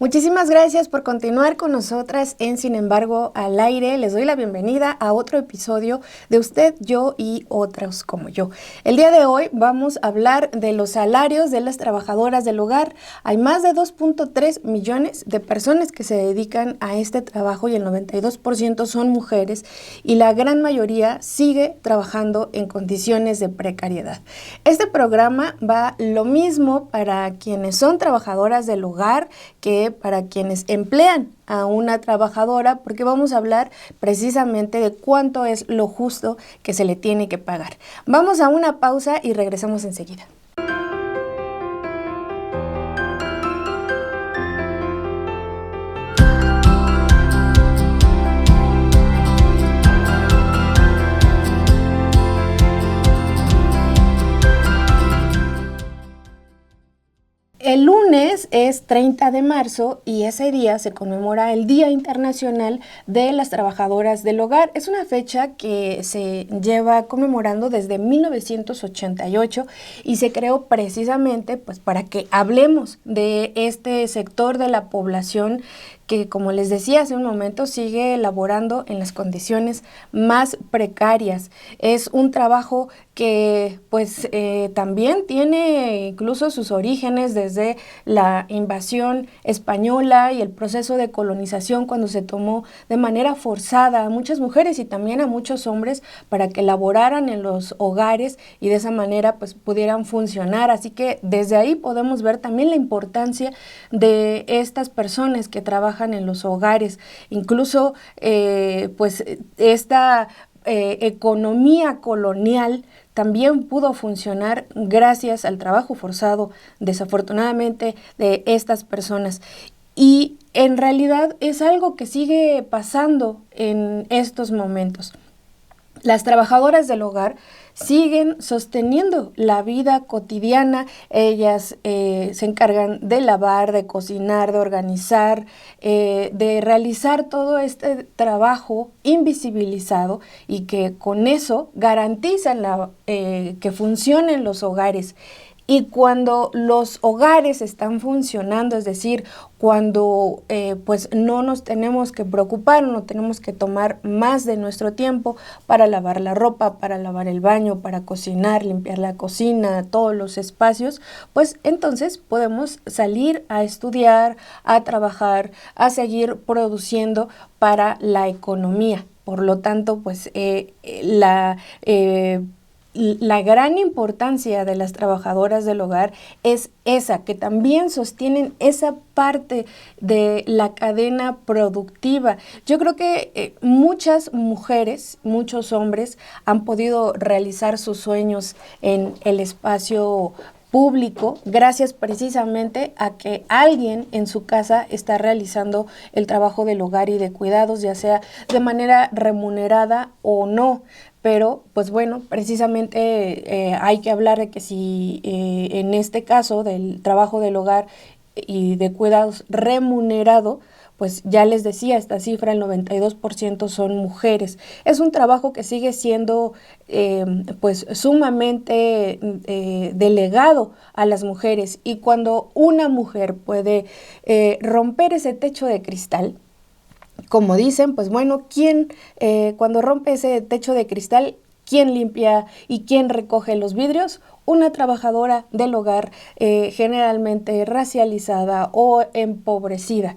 Muchísimas gracias por continuar con nosotras en Sin embargo al aire. Les doy la bienvenida a otro episodio de Usted, Yo y Otros como yo. El día de hoy vamos a hablar de los salarios de las trabajadoras del hogar. Hay más de 2.3 millones de personas que se dedican a este trabajo y el 92% son mujeres y la gran mayoría sigue trabajando en condiciones de precariedad. Este programa va lo mismo para quienes son trabajadoras del hogar que para quienes emplean a una trabajadora, porque vamos a hablar precisamente de cuánto es lo justo que se le tiene que pagar. Vamos a una pausa y regresamos enseguida. El lunes es 30 de marzo y ese día se conmemora el Día Internacional de las Trabajadoras del Hogar. Es una fecha que se lleva conmemorando desde 1988 y se creó precisamente pues, para que hablemos de este sector de la población que, como les decía hace un momento, sigue laborando en las condiciones más precarias. Es un trabajo que pues también tiene incluso sus orígenes desde la invasión española y el proceso de colonización, cuando se tomó de manera forzada a muchas mujeres y también a muchos hombres para que laboraran en los hogares y de esa manera pues pudieran funcionar. Así que desde ahí podemos ver también la importancia de estas personas que trabajan en los hogares. Incluso pues esta economía colonial también pudo funcionar gracias al trabajo forzado, desafortunadamente, de estas personas. Y en realidad es algo que sigue pasando en estos momentos. Las trabajadoras del hogar siguen sosteniendo la vida cotidiana. Ellas se encargan de lavar, de cocinar, de organizar, de realizar todo este trabajo invisibilizado y que con eso garantizan que funcionen los hogares. Y cuando los hogares están funcionando, es decir, cuando pues no nos tenemos que preocupar, no tenemos que tomar más de nuestro tiempo para lavar la ropa, para lavar el baño, para cocinar, limpiar la cocina, todos los espacios, pues entonces podemos salir a estudiar, a trabajar, a seguir produciendo para la economía. Por lo tanto, pues la gran importancia de las trabajadoras del hogar es esa, que también sostienen esa parte de la cadena productiva. Yo creo que muchas mujeres, muchos hombres han podido realizar sus sueños en el espacio público gracias precisamente a que alguien en su casa está realizando el trabajo del hogar y de cuidados, ya sea de manera remunerada o no. Pero, pues bueno, precisamente hay que hablar de que si en este caso del trabajo del hogar y de cuidados remunerado, pues ya les decía, esta cifra, el 92% son mujeres. Es un trabajo que sigue siendo pues sumamente delegado a las mujeres, y cuando una mujer puede romper ese techo de cristal, como dicen, pues bueno, cuando rompe ese techo de cristal, ¿quién limpia y quién recoge los vidrios? Una trabajadora del hogar, generalmente racializada o empobrecida.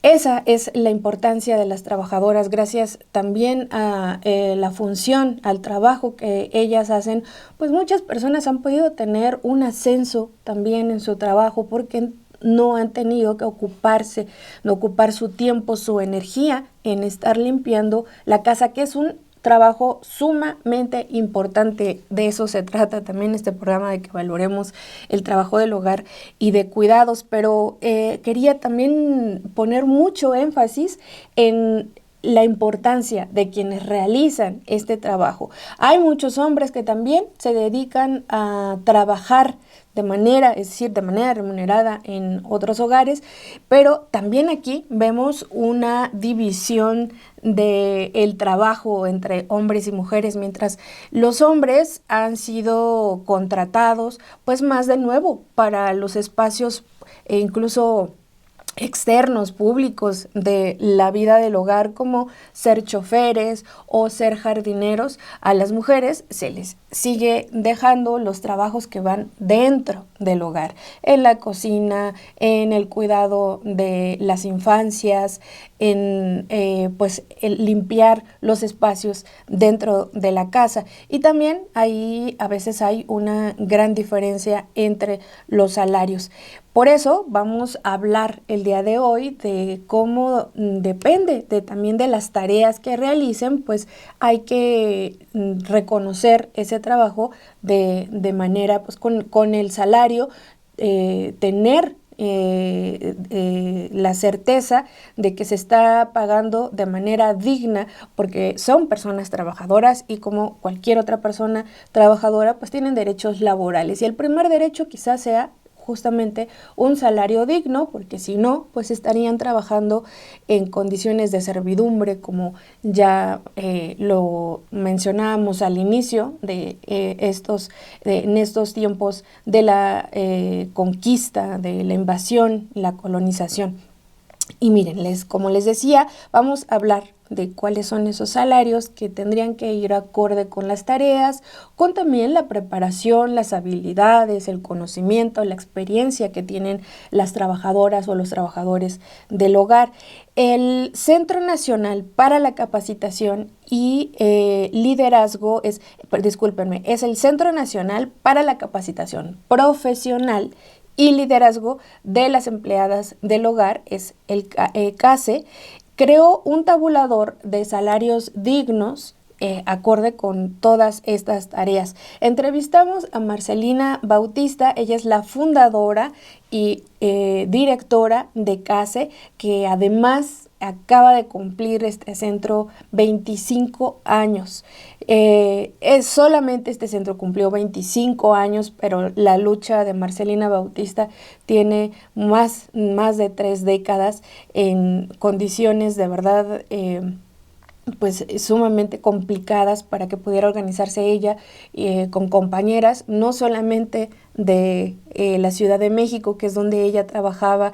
Esa es la importancia de las trabajadoras, gracias también a la función, al trabajo que ellas hacen, pues muchas personas han podido tener un ascenso también en su trabajo porque no han tenido que ocupar su tiempo, su energía en estar limpiando la casa, que es un trabajo sumamente importante. De eso se trata también este programa, de que valoremos el trabajo del hogar y de cuidados, pero quería también poner mucho énfasis en la importancia de quienes realizan este trabajo. Hay muchos hombres que también se dedican a trabajar de manera remunerada en otros hogares, pero también aquí vemos una división del trabajo entre hombres y mujeres. Mientras los hombres han sido contratados, pues más de nuevo para los espacios incluso externos, públicos de la vida del hogar, como ser choferes o ser jardineros. A las mujeres se les sigue dejando los trabajos que van dentro del hogar, en la cocina, en el cuidado de las infancias, en pues el limpiar los espacios dentro de la casa. Y también ahí a veces hay una gran diferencia entre los salarios. Por eso vamos a hablar el día de hoy de cómo depende también de las tareas que realicen, pues hay que reconocer ese trabajo de manera, pues con el salario, tener la certeza de que se está pagando de manera digna, porque son personas trabajadoras y como cualquier otra persona trabajadora, pues tienen derechos laborales. Y el primer derecho quizás sea justamente un salario digno, porque si no, pues estarían trabajando en condiciones de servidumbre, como ya lo mencionábamos al inicio en estos tiempos de la conquista, de la invasión, la colonización. Y miren, como les decía, vamos a hablar de cuáles son esos salarios que tendrían que ir acorde con las tareas, con también la preparación, las habilidades, el conocimiento, la experiencia que tienen las trabajadoras o los trabajadores del hogar. El Centro Nacional para la Capacitación y Liderazgo es el Centro Nacional para la Capacitación Profesional y Liderazgo de las Empleadas del Hogar, es el CASE, creó un tabulador de salarios dignos acorde con todas estas tareas. Entrevistamos a Marcelina Bautista, ella es la fundadora y directora de CASE, que además acaba de cumplir este centro 25 años. Solamente este centro cumplió 25 años, pero la lucha de Marcelina Bautista tiene más de 3 décadas en condiciones de verdad pues sumamente complicadas para que pudiera organizarse ella con compañeras, no solamente de la Ciudad de México, que es donde ella trabajaba,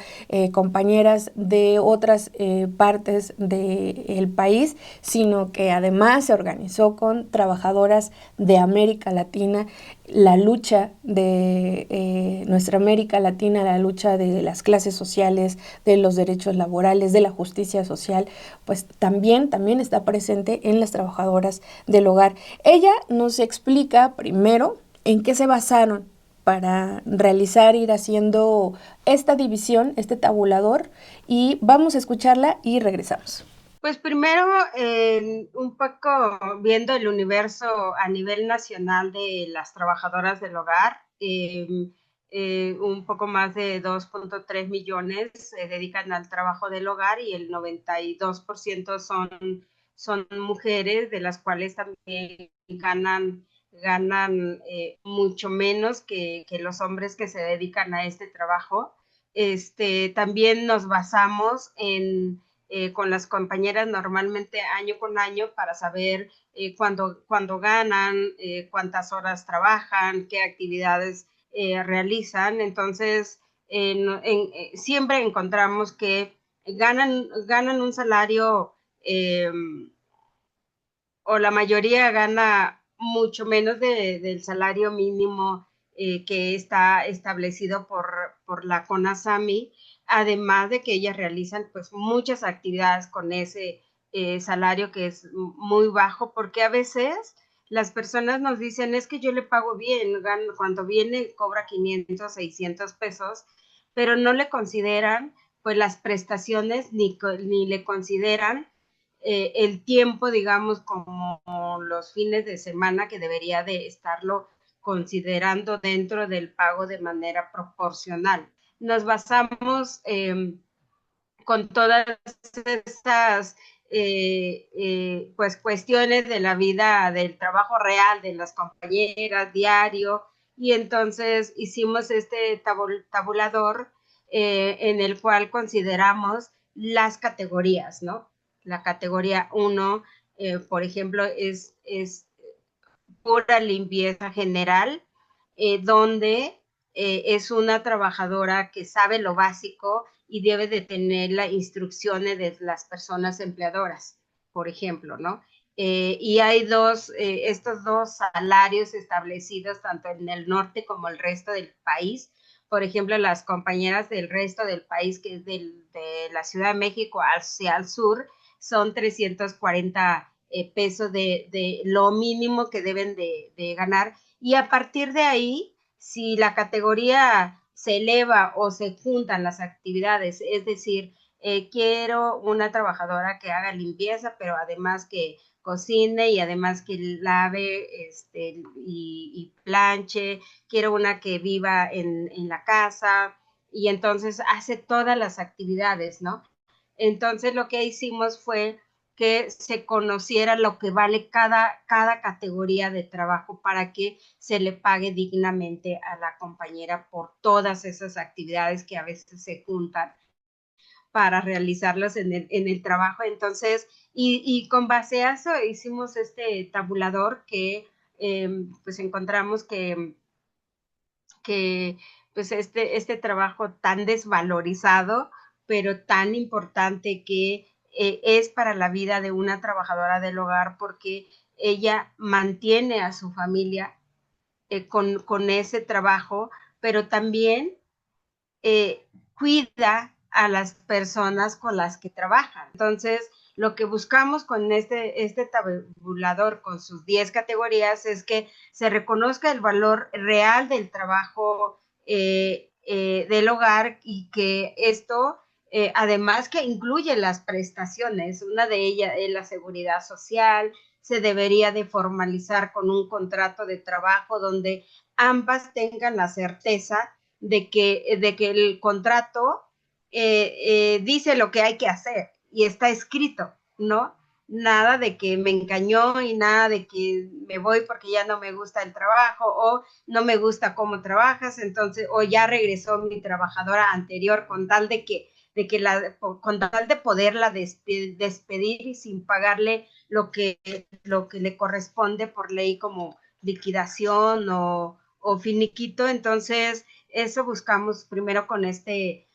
compañeras de otras partes del país, sino que además se organizó con trabajadoras de América Latina. La lucha de nuestra América Latina, la lucha de las clases sociales, de los derechos laborales, de la justicia social, pues también está presente en las trabajadoras del hogar. Ella nos explica primero en qué se basaron para realizar, ir haciendo esta división, este tabulador, y vamos a escucharla y regresamos. Pues primero, un poco viendo el universo a nivel nacional de las trabajadoras del hogar, un poco más de 2,3 millones se dedican al trabajo del hogar y el 92% son mujeres, de las cuales también ganan mucho menos que los hombres que se dedican a este trabajo. También nos basamos con las compañeras normalmente año con año para saber cuándo ganan, cuántas horas trabajan, qué actividades realizan. Entonces, siempre encontramos que ganan un salario eh, o la mayoría gana mucho menos del salario mínimo que está establecido por la CONASAMI, además de que ellas realizan pues muchas actividades con ese salario que es muy bajo, porque a veces las personas nos dicen, es que yo le pago bien, cuando viene cobra 500, 600 pesos, pero no le consideran pues las prestaciones ni le consideran el tiempo, digamos, como los fines de semana, que debería de estarlo considerando dentro del pago de manera proporcional. Nos basamos con todas estas pues cuestiones de la vida, del trabajo real de las compañeras diario, y entonces hicimos este tabulador en el cual consideramos las categorías, ¿no? La categoría uno, por ejemplo, es pura limpieza general, donde es una trabajadora que sabe lo básico y debe de tener las instrucciones de las personas empleadoras, por ejemplo, ¿no? Y hay estos dos salarios establecidos tanto en el norte como el resto del país. Por ejemplo, las compañeras del resto del país, que es de la Ciudad de México hacia el sur, son 340 pesos de lo mínimo que deben de ganar. Y a partir de ahí, si la categoría se eleva o se juntan las actividades, es decir, quiero una trabajadora que haga limpieza, pero además que cocine y además que lave y planche, quiero una que viva en la casa y entonces hace todas las actividades, ¿no? Entonces lo que hicimos fue que se conociera lo que vale cada categoría de trabajo para que se le pague dignamente a la compañera por todas esas actividades que a veces se juntan para realizarlas en el trabajo. Entonces, y con base a eso hicimos este tabulador que pues encontramos que pues este trabajo tan desvalorizado, pero tan importante que es para la vida de una trabajadora del hogar porque ella mantiene a su familia con ese trabajo, pero también cuida a las personas con las que trabajan. Entonces, lo que buscamos con este tabulador, con sus 10 categorías, es que se reconozca el valor real del trabajo del hogar y que esto, además que incluye las prestaciones, una de ellas es la seguridad social, se debería de formalizar con un contrato de trabajo donde ambas tengan la certeza de que el contrato dice lo que hay que hacer y está escrito, ¿no? Nada de que me engañó y nada de que me voy porque ya no me gusta el trabajo o no me gusta cómo trabajas, entonces, o ya regresó mi trabajadora anterior con tal con tal de poderla despedir y sin pagarle lo que le corresponde por ley como liquidación o finiquito. Entonces, eso buscamos primero con este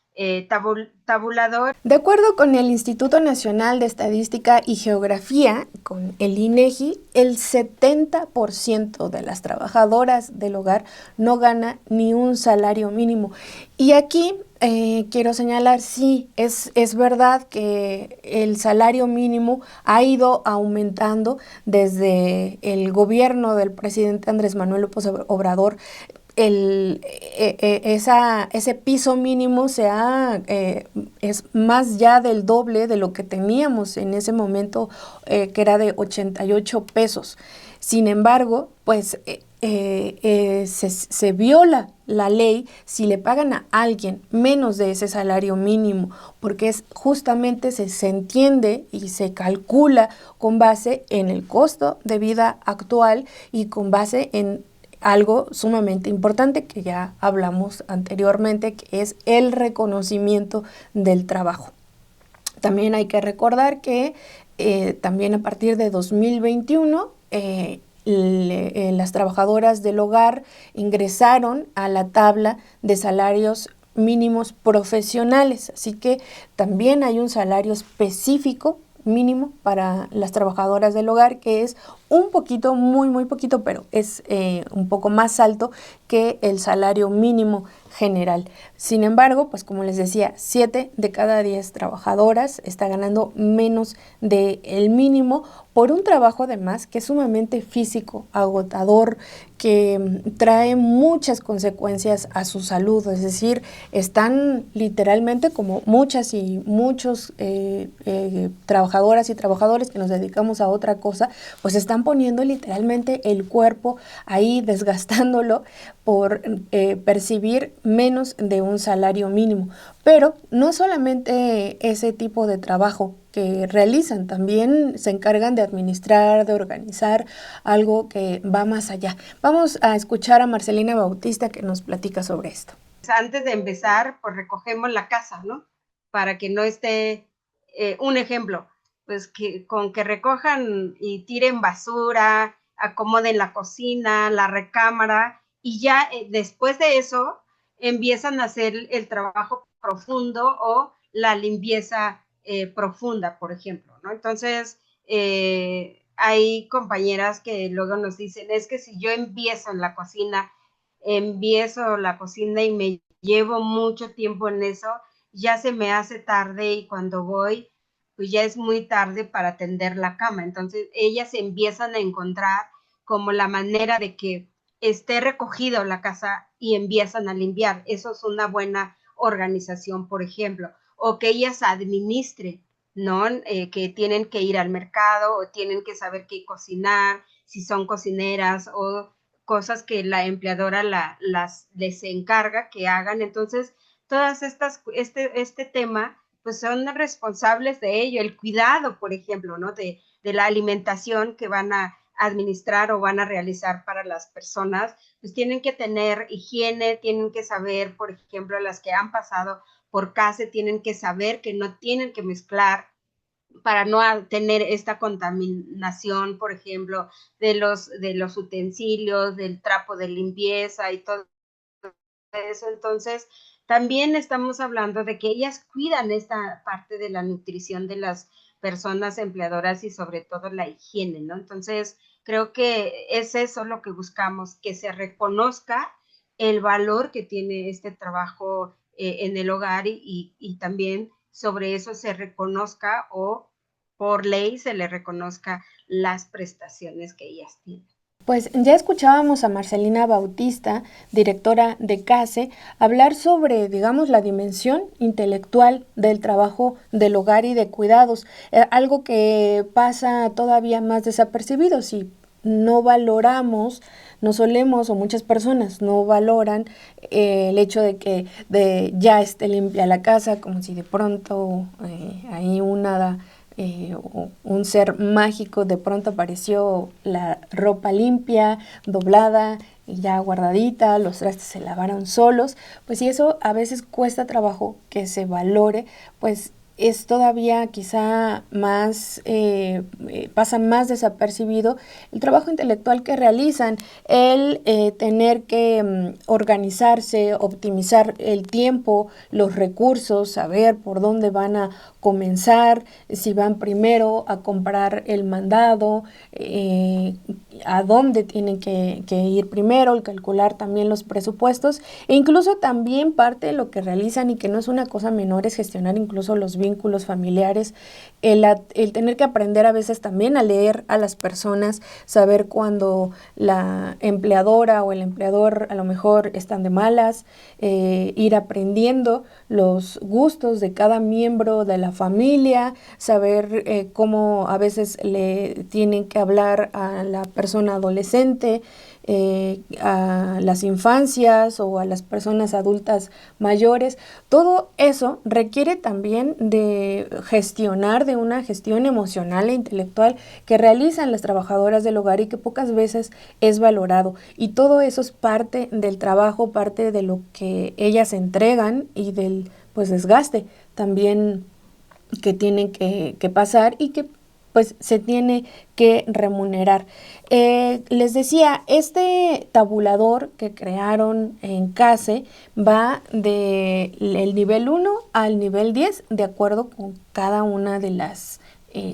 tabulador. De acuerdo con el Instituto Nacional de Estadística y Geografía, con el INEGI, el 70% de las trabajadoras del hogar no gana ni un salario mínimo. Y aquí quiero señalar, sí, es verdad que el salario mínimo ha ido aumentando desde el gobierno del presidente Andrés Manuel López Obrador. Ese piso mínimo es más ya del doble de lo que teníamos en ese momento, que era de 88 pesos. Sin embargo, pues se viola la ley si le pagan a alguien menos de ese salario mínimo, porque justamente se entiende y se calcula con base en el costo de vida actual y con base en algo sumamente importante que ya hablamos anteriormente, que es el reconocimiento del trabajo. También hay que recordar que también a partir de 2021 las trabajadoras del hogar ingresaron a la tabla de salarios mínimos profesionales, así que también hay un salario específico mínimo para las trabajadoras del hogar, que es un poquito, muy poquito, pero es un poco más alto que el salario mínimo general. Sin embargo, pues como les decía, 7 de cada 10 trabajadoras está ganando menos del mínimo por un trabajo además que es sumamente físico, agotador, que trae muchas consecuencias a su salud, es decir, están literalmente como muchas y muchos trabajadoras y trabajadores que nos dedicamos a otra cosa, pues están poniendo literalmente el cuerpo ahí, desgastándolo por percibir menos de un salario mínimo. Pero no solamente ese tipo de trabajo que realizan, también se encargan de administrar, de organizar algo que va más allá. Vamos a escuchar a Marcelina Bautista que nos platica sobre esto. Antes de empezar, pues recogemos la casa, ¿no? Para que no esté, un ejemplo, pues con que recojan y tiren basura, acomoden la cocina, la recámara, y ya después de eso empiezan a hacer el trabajo profundo o la limpieza profunda, por ejemplo, ¿no? Entonces, hay compañeras que luego nos dicen, es que si yo empiezo la cocina y me llevo mucho tiempo en eso, ya se me hace tarde y cuando voy, pues ya es muy tarde para tender la cama. Entonces, ellas empiezan a encontrar como la manera de que esté recogido la casa y empiezan a limpiar. Eso es una buena organización, por ejemplo, o que ellas administren, ¿no? Que tienen que ir al mercado o tienen que saber qué cocinar, si son cocineras o cosas que la empleadora les encarga que hagan. Entonces, todas este tema, pues son responsables de ello, el cuidado, por ejemplo, ¿no? De la alimentación que van a administrar o van a realizar para las personas, pues tienen que tener higiene, tienen que saber, por ejemplo, las que han pasado por casa, tienen que saber que no tienen que mezclar para no tener esta contaminación, por ejemplo, de los utensilios, del trapo de limpieza y todo eso. Entonces, también estamos hablando de que ellas cuidan esta parte de la nutrición de las personas empleadoras y sobre todo la higiene, ¿no? Entonces, creo que es eso lo que buscamos, que se reconozca el valor que tiene este trabajo en el hogar y también sobre eso se reconozca o por ley se le reconozca las prestaciones que ellas tienen. Pues ya escuchábamos a Marcelina Bautista, directora de CASE, hablar sobre, digamos, la dimensión intelectual del trabajo del hogar y de cuidados, algo que pasa todavía más desapercibido si no valoramos, no solemos o muchas personas no valoran el hecho de que ya esté limpia la casa, como si de pronto hay un ser mágico, de pronto apareció la ropa limpia, doblada y ya guardadita, los trastes se lavaron solos, pues si eso a veces cuesta trabajo que se valore, pues es todavía quizá más, pasa más desapercibido el trabajo intelectual que realizan, el tener que organizarse, optimizar el tiempo, los recursos, saber por dónde van a comenzar, si van primero a comprar el mandado, a dónde tienen que ir primero, el calcular también los presupuestos e incluso también parte de lo que realizan y que no es una cosa menor es gestionar incluso los vínculos familiares, el tener que aprender a veces también a leer a las personas, saber cuando la empleadora o el empleador a lo mejor están de malas, ir aprendiendo los gustos de cada miembro de la familia, saber cómo a veces le tienen que hablar a la persona adolescente, a las infancias o a las personas adultas mayores. Todo eso requiere también de gestionar, de una gestión emocional e intelectual que realizan las trabajadoras del hogar y que pocas veces es valorado. Y todo eso es parte del trabajo, parte de lo que ellas entregan y del pues desgaste también que tienen que pasar y que pues se tiene que remunerar. Les decía, este tabulador que crearon en CASE va del nivel 1 al nivel 10 de acuerdo con cada una de las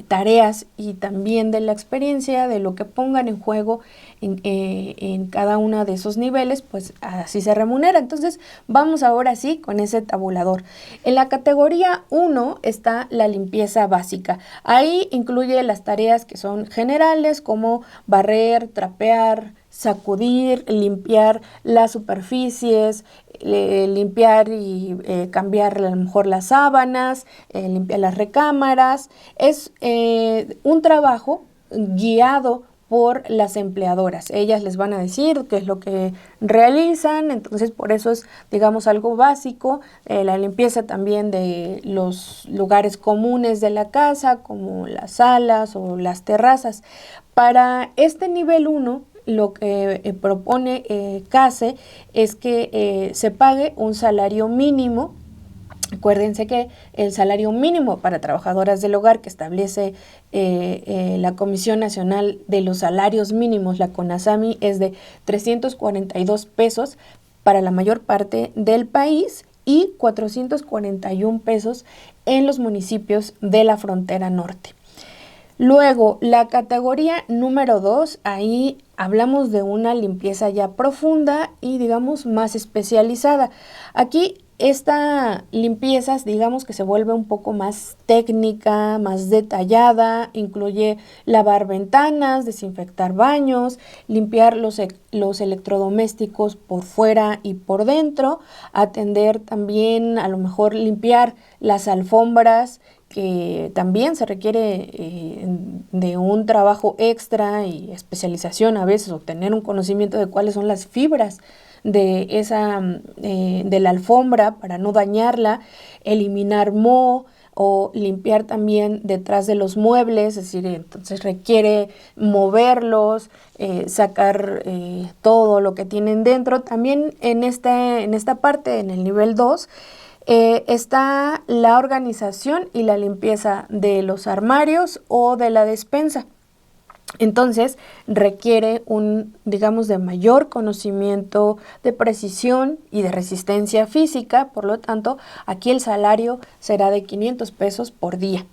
tareas y también de la experiencia, de lo que pongan en juego en cada uno de esos niveles, pues así se remunera. Entonces vamos ahora sí con ese tabulador. En la categoría 1 está la limpieza básica. Ahí incluye las tareas que son generales como barrer, trapear, sacudir, limpiar las superficies, limpiar y cambiar a lo mejor las sábanas, limpiar las recámaras. Es un trabajo guiado por las empleadoras. Ellas les van a decir qué es lo que realizan, entonces por eso es, digamos, algo básico. La limpieza también de los lugares comunes de la casa, como las salas o las terrazas. Para este nivel 1, lo que propone CASE es que se pague un salario mínimo. Acuérdense que el salario mínimo para trabajadoras del hogar que establece la Comisión Nacional de los Salarios Mínimos, la CONASAMI, es de 342 pesos para la mayor parte del país y 441 pesos en los municipios de la frontera norte. Luego, la categoría número 2, ahí hablamos de una limpieza ya profunda y digamos más especializada. Aquí esta limpieza, digamos que se vuelve un poco más técnica, más detallada, incluye lavar ventanas, desinfectar baños, limpiar los electrodomésticos por fuera y por dentro, atender también, a lo mejor limpiar las alfombras, que también se requiere de un trabajo extra y especialización a veces, o tener un conocimiento de cuáles son las fibras de la alfombra para no dañarla, eliminar moho o limpiar también detrás de los muebles, es decir, entonces requiere moverlos, sacar todo lo que tienen dentro. También en esta parte, en el nivel 2, está la organización y la limpieza de los armarios o de la despensa. Entonces requiere digamos, de mayor conocimiento, de precisión y de resistencia física. Por lo tanto, aquí el salario será de 500 pesos por día.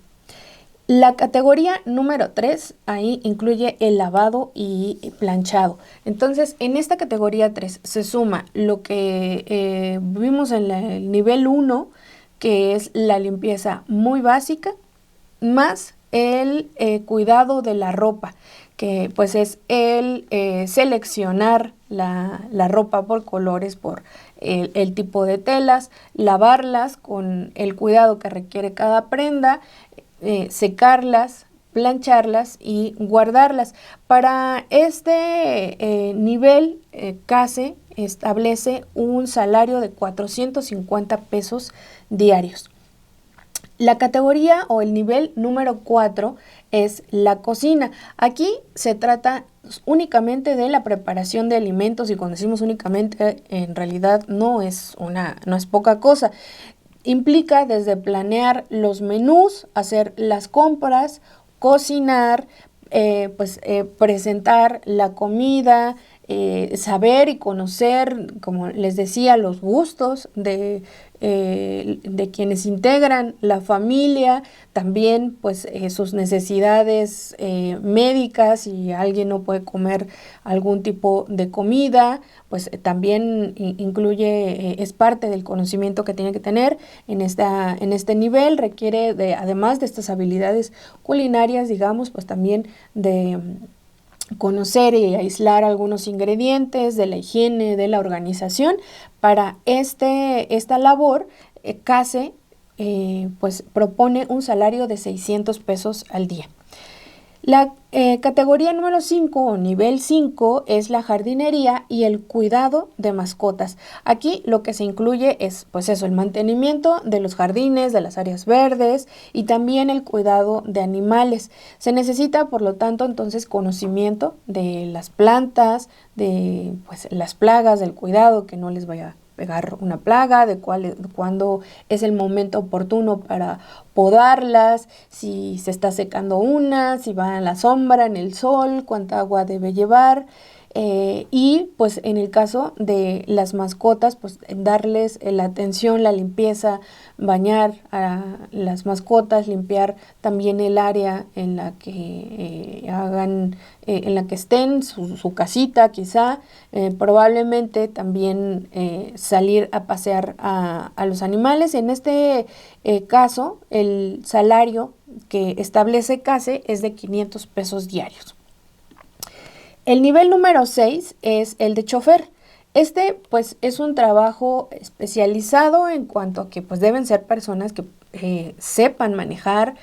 La categoría número 3, ahí incluye el lavado y planchado. Entonces, en esta categoría 3 se suma lo que vimos en el nivel 1, que es la limpieza muy básica, más el cuidado de la ropa, que pues es el seleccionar la ropa por colores, por el tipo de telas, lavarlas con el cuidado que requiere cada prenda, secarlas, plancharlas y guardarlas. Para este nivel, CASE establece un salario de 450 pesos diarios. La categoría o el nivel número 4 es la cocina. Aquí se trata únicamente de la preparación de alimentos, y cuando decimos únicamente, en realidad no es poca cosa. Implica desde planear los menús, hacer las compras, cocinar, presentar la comida, saber y conocer, como les decía, los gustos de quienes integran la familia, también pues sus necesidades médicas. Si alguien no puede comer algún tipo de comida, pues también incluye, es parte del conocimiento que tiene que tener en este nivel. Requiere, además de estas habilidades culinarias, digamos, pues también de conocer y aislar algunos ingredientes, de la higiene, de la organización. Para esta labor, CASE pues propone un salario de 600 pesos al día. La categoría número 5 o nivel 5 es la jardinería y el cuidado de mascotas. Aquí lo que se incluye es pues eso, el mantenimiento de los jardines, de las áreas verdes y también el cuidado de animales. Se necesita, por lo tanto, entonces conocimiento de las plantas, de pues las plagas, del cuidado, que no les vaya a pegar una plaga, de cuándo es el momento oportuno para podarlas, si se está secando si va a la sombra, en el sol, cuánta agua debe llevar. Y pues en el caso de las mascotas, pues darles la atención, la limpieza, bañar a las mascotas, limpiar también el área en la que en la que estén, su casita quizá, probablemente también salir a pasear a los animales. En este caso, el salario que establece CASE es de 500 pesos diarios. El nivel número 6 es el de chofer. Este pues es un trabajo especializado en cuanto a que pues deben ser personas que sepan manejar,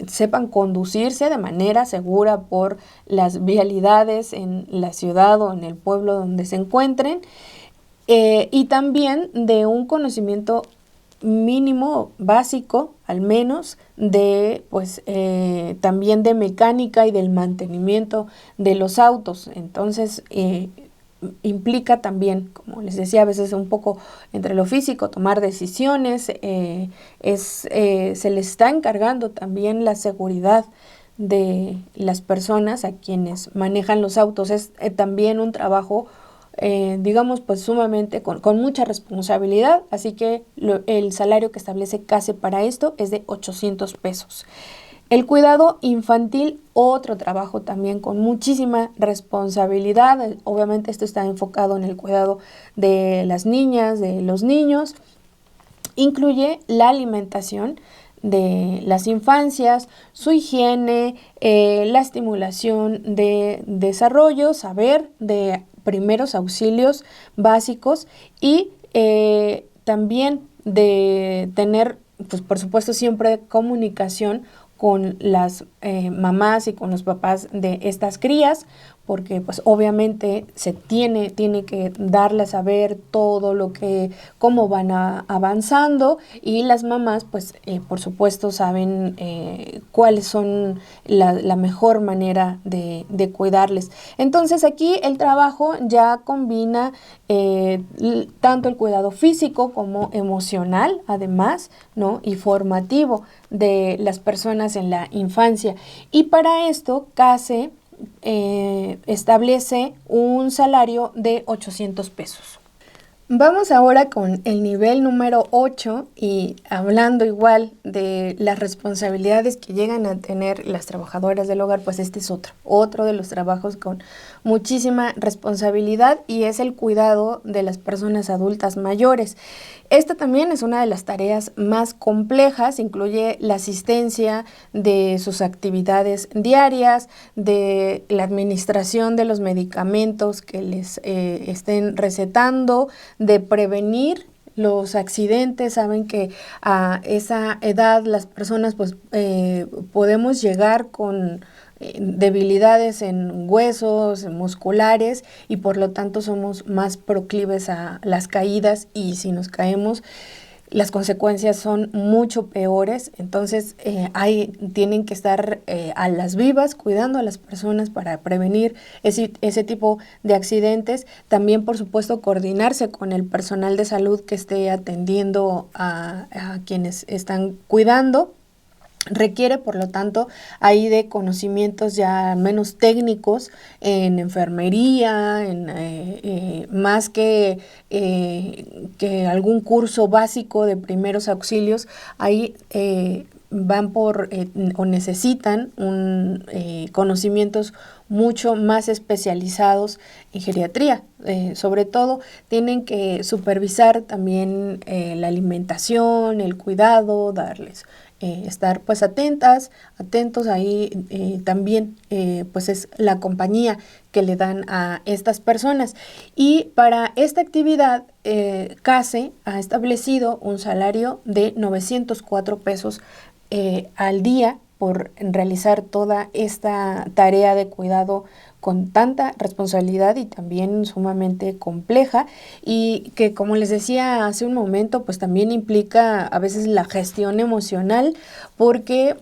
sepan conducirse de manera segura por las vialidades en la ciudad o en el pueblo donde se encuentren, y también de un conocimiento mínimo, básico, al menos, de pues también de mecánica y del mantenimiento de los autos. Entonces implica también, como les decía, a veces un poco entre lo físico, tomar decisiones. Se les está encargando también la seguridad de las personas a quienes manejan los autos. Es también un trabajo digamos, pues sumamente con mucha responsabilidad, así que el salario que establece CASE para esto es de 800 pesos. El cuidado infantil, otro trabajo también con muchísima responsabilidad. Obviamente esto está enfocado en el cuidado de las niñas, de los niños. Incluye la alimentación de las infancias, su higiene, la estimulación de desarrollo, saber de primeros auxilios básicos y también de tener, pues por supuesto, siempre comunicación con las mamás y con los papás de estas crías, porque pues obviamente se tiene que darle a saber todo lo que, cómo van avanzando, y las mamás pues por supuesto saben cuáles son la mejor manera de cuidarles. Entonces aquí el trabajo ya combina tanto el cuidado físico como emocional, además, ¿no? Y formativo de las personas en la infancia. Y para esto, CASE establece un salario de 800 pesos. Vamos ahora con el nivel número 8 y hablando igual de las responsabilidades que llegan a tener las trabajadoras del hogar, pues este es otro de los trabajos con muchísima responsabilidad, y es el cuidado de las personas adultas mayores. Esta también es una de las tareas más complejas, incluye la asistencia de sus actividades diarias, de la administración de los medicamentos que les estén recetando, de prevenir los accidentes. Saben que a esa edad las personas pues podemos llegar con debilidades en huesos, musculares, y por lo tanto somos más proclives a las caídas, y si nos caemos las consecuencias son mucho peores. Entonces tienen que estar a las vivas cuidando a las personas para prevenir ese tipo de accidentes. También, por supuesto, coordinarse con el personal de salud que esté atendiendo a quienes están cuidando. Requiere, por lo tanto, ahí de conocimientos ya menos técnicos en enfermería, más que algún curso básico de primeros auxilios. Ahí van o necesitan conocimientos mucho más especializados en geriatría. Sobre todo tienen que supervisar también la alimentación, el cuidado, darles estar pues atentos ahí. También pues es la compañía que le dan a estas personas. Y para esta actividad CASE ha establecido un salario de 904 pesos al día por realizar toda esta tarea de cuidado con tanta responsabilidad y también sumamente compleja, y que, como les decía hace un momento, pues también implica a veces la gestión emocional, porque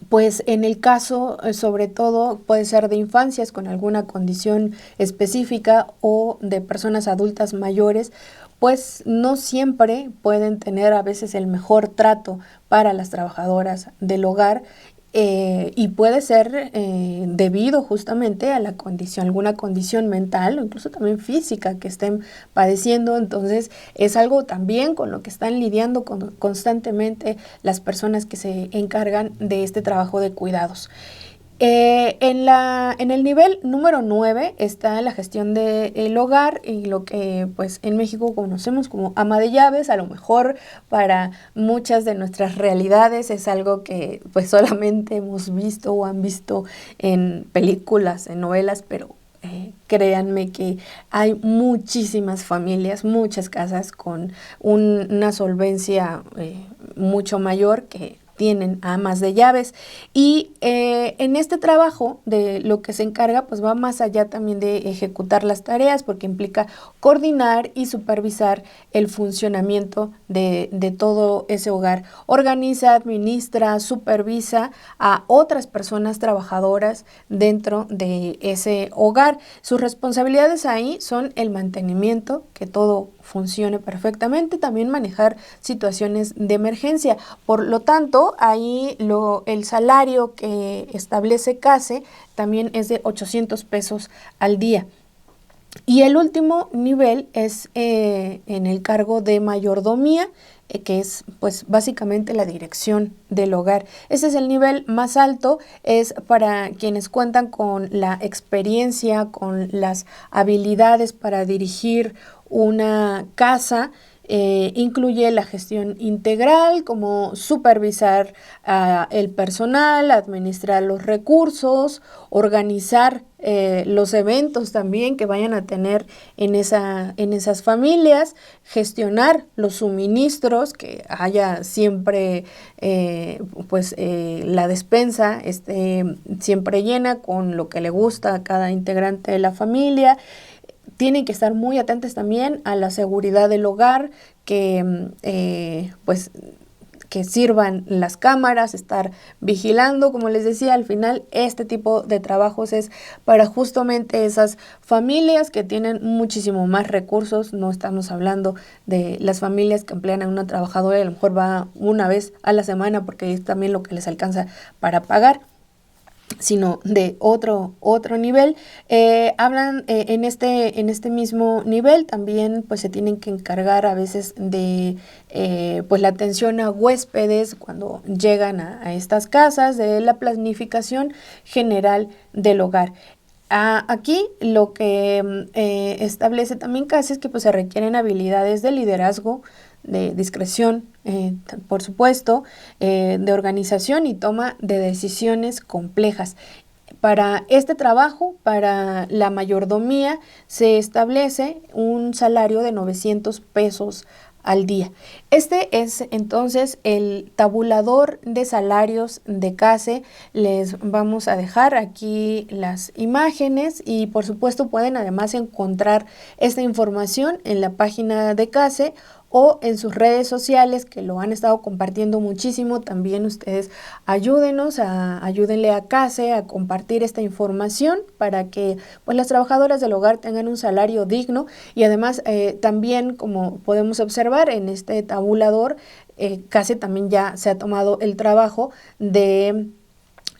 pues en el caso, sobre todo, puede ser de infancias con alguna condición específica o de personas adultas mayores, pues no siempre pueden tener a veces el mejor trato para las trabajadoras del hogar. Y puede ser debido justamente a la condición, alguna condición mental o incluso también física que estén padeciendo. Entonces es algo también con lo que están lidiando constantemente las personas que se encargan de este trabajo de cuidados. En el nivel número 9 está la gestión del hogar y lo que pues en México conocemos como ama de llaves. A lo mejor para muchas de nuestras realidades es algo que pues solamente hemos visto o han visto en películas, en novelas, pero créanme que hay muchísimas familias, muchas casas con una solvencia mucho mayor que tienen amas de llaves, y en este trabajo de lo que se encarga pues va más allá también de ejecutar las tareas, porque implica coordinar y supervisar el funcionamiento de todo ese hogar. Organiza, administra, supervisa a otras personas trabajadoras dentro de ese hogar. Sus responsabilidades ahí son el mantenimiento, que todo funcione perfectamente, también manejar situaciones de emergencia. Por lo tanto, ahí el salario que establece CASE también es de 800 pesos al día. Y el último nivel es en el cargo de mayordomía, que es pues básicamente la dirección del hogar. Este es el nivel más alto, es para quienes cuentan con la experiencia, con las habilidades para dirigir una casa. Incluye la gestión integral, como supervisar el personal, administrar los recursos, organizar los eventos también que vayan a tener en esas familias, gestionar los suministros, que haya siempre la despensa esté siempre llena con lo que le gusta a cada integrante de la familia. Tienen que estar muy atentos también a la seguridad del hogar, que sirvan las cámaras, estar vigilando. Como les decía, al final este tipo de trabajos es para justamente esas familias que tienen muchísimo más recursos. No estamos hablando de las familias que emplean a una trabajadora y a lo mejor va una vez a la semana porque es también lo que les alcanza para pagar, sino de otro nivel. Hablan en este mismo nivel también, pues se tienen que encargar a veces de pues la atención a huéspedes cuando llegan a estas casas, de la planificación general del hogar. Aquí lo que establece también CASE es que pues, se requieren habilidades de liderazgo, de discreción, por supuesto, de organización y toma de decisiones complejas. Para este trabajo, para la mayordomía, se establece un salario de 900 pesos al día. Este es entonces el tabulador de salarios de CASE. Les vamos a dejar aquí las imágenes y por supuesto pueden además encontrar esta información en la página de CASE o en sus redes sociales, que lo han estado compartiendo muchísimo. También ustedes ayúdenle a CASE a compartir esta información para que pues, las trabajadoras del hogar tengan un salario digno. Y además también, como podemos observar en este tabulador, CASE también ya se ha tomado el trabajo de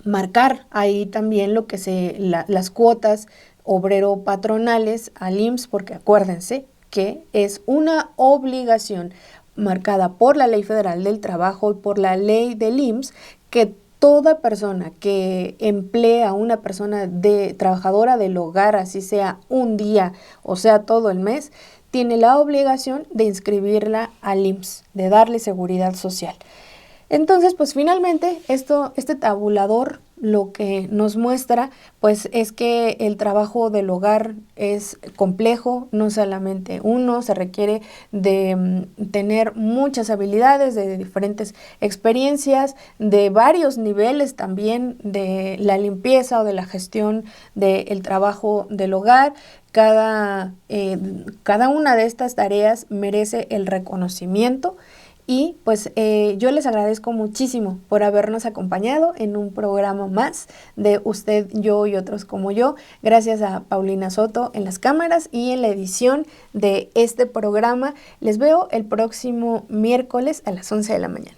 marcar ahí también lo que las cuotas obrero-patronales al IMSS, porque acuérdense que es una obligación marcada por la Ley Federal del Trabajo y por la ley del IMSS, que toda persona que emplea a una persona trabajadora del hogar, así sea un día o sea todo el mes, tiene la obligación de inscribirla al IMSS, de darle seguridad social. Entonces, pues finalmente este tabulador lo que nos muestra pues es que el trabajo del hogar es complejo, no solamente uno, se requiere de tener muchas habilidades, de diferentes experiencias, de varios niveles también de la limpieza o de la gestión del trabajo del hogar. Cada una de estas tareas merece el reconocimiento. Y pues yo les agradezco muchísimo por habernos acompañado en un programa más de Usted, Yo y Otros como Yo. Gracias a Paulina Soto en las cámaras y en la edición de este programa. Les veo el próximo miércoles a las 11 de la mañana.